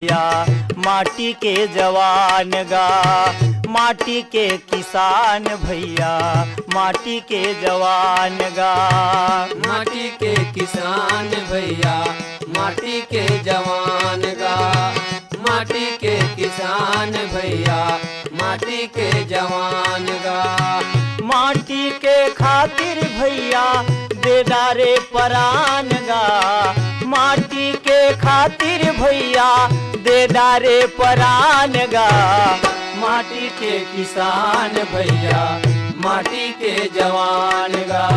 या माटी के जवान गा, माटी के किसान भैया, माटी के जवान गा। माटी के किसान भैया, माटी के जवान गा। माटी के किसान भैया, माटी के जवान गा। माटी के खातिर भैया दे डारे परान गा, माटी के खातिर भैया दे डारे परान गा। माटी के किसान भैया, माटी के जवान गा।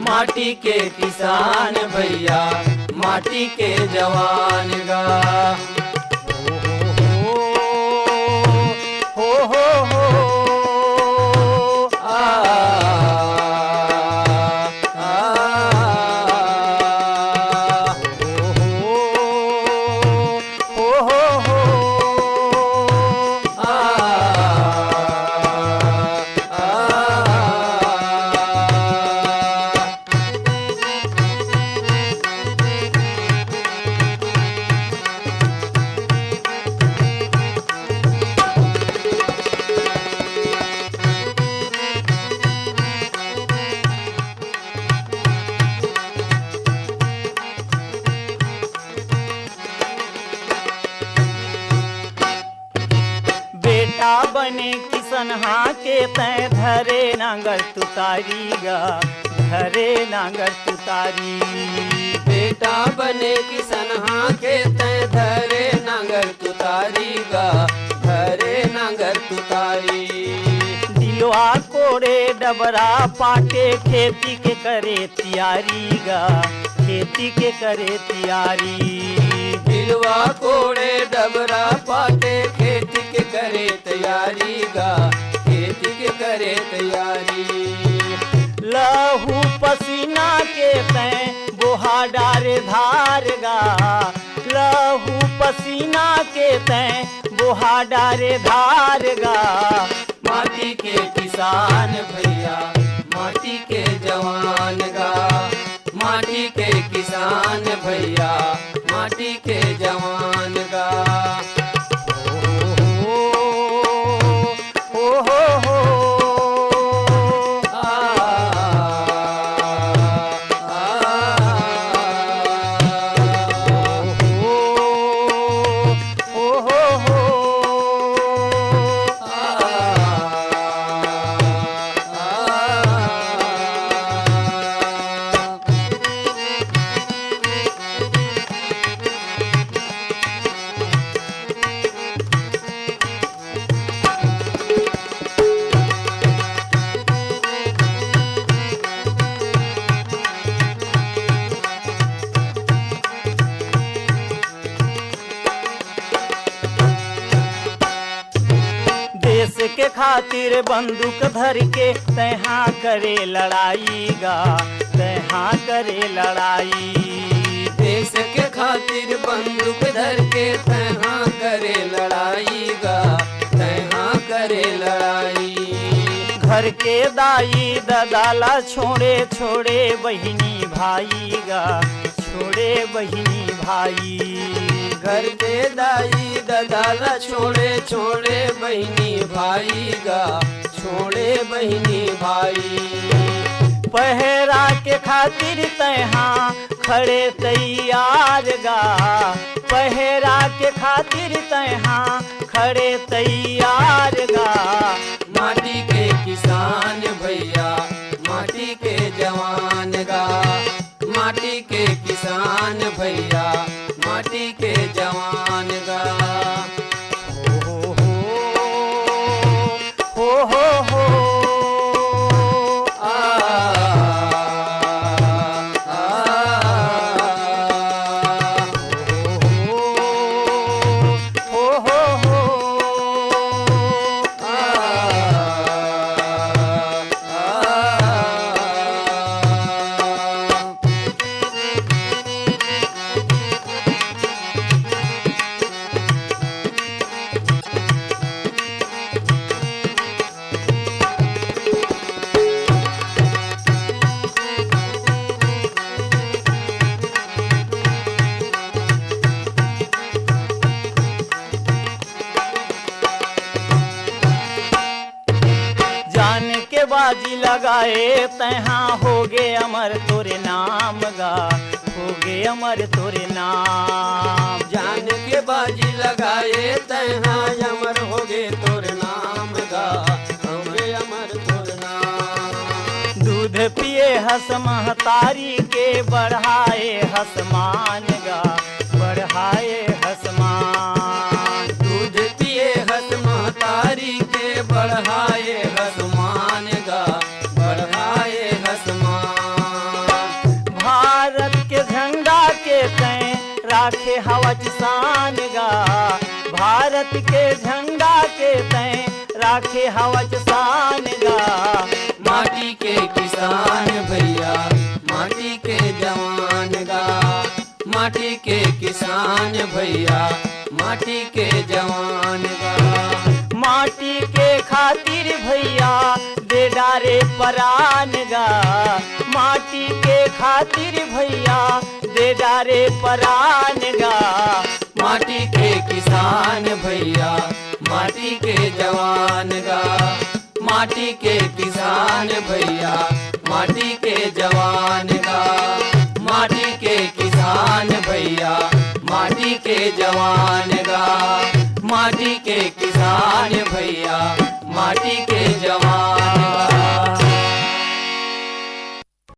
माटी के किसान भैया, माटी के जवान गा। बेटा बने किसनहा के तय धरे नांगर तुतारी गा, धरे नांगर तुतारी। बेटा बने किसनहा के तय धरे नांगर तुतारी गा, धरे नांगर तुतारी। दिलवा कोड़े डबरा पाटे खेती के करे तैयारी गा, खेती के करे तैयारी। दिलवा कोड़े डबरा पाटे खेती के करे तैयारी गा, खेती के करे तैयारी। लहू पसीना के तय बोहा डारे धार गा, लहू पसीना के तय बोहा डारे धार गा। माटी के किसान भैया, माटी के जवान गा। माटी के किसान भैया, माटी के जवान गा। देश के खातिर बंदूक धर के तैहा करे लड़ाई गा, तैहा करे लड़ाई। देश के खातिर बंदूक धर के तैहा करे लड़ाई गा, तैहा करे लड़ाई। घर के दाई ददाला छोड़े छोड़े बहिनी भाई गा, छोड़े बहिनी भाई। घर के दाई ददाला छोड़े छोड़े बहिनी भाई गा, छोड़े बहिनी भाई। पहरा के खातिर तैहा खड़े तैयार गा, पहरा के खातिर तैहा खड़े तैयार गा। माटी के किसान भैया, माटी के जवान गा। माटी के किसान भैया, माटी के जवान गा। हो बाजी लगाए तहाँ होगे अमर तोरे नाम गा, होगे अमर तोरे नाम। जान के बाजी लगाए तहाँ अमर होगे तोर नाम गा, होगे अमर तोर नाम। दूध पिए हस महतारी के बढ़ाए हसमान गा, बढ़ाए हसमान। दूध पिए हस महतारी के बढ़ाए हसमान गा, बढ़ाए हसमान। भारत के झंडा के तय राखे हवच शान गा, भारत के झंडा के तय राखे हवच शान गा। माटी के किसान भैया माटी के जवान गा, माटी के किसान भैया माटी के जवान गा। माटी के खातिर भैया दे डारे परान गा, माटी के खातिर भैया दे डारे परान गा। माटी के किसान भैया माटी के जवान गा, माटी के किसान भैया माटी के जवान गा। माटी के किसान भैया माटी के जवान गा, माटी के किसान भैया माटी के जवान गा।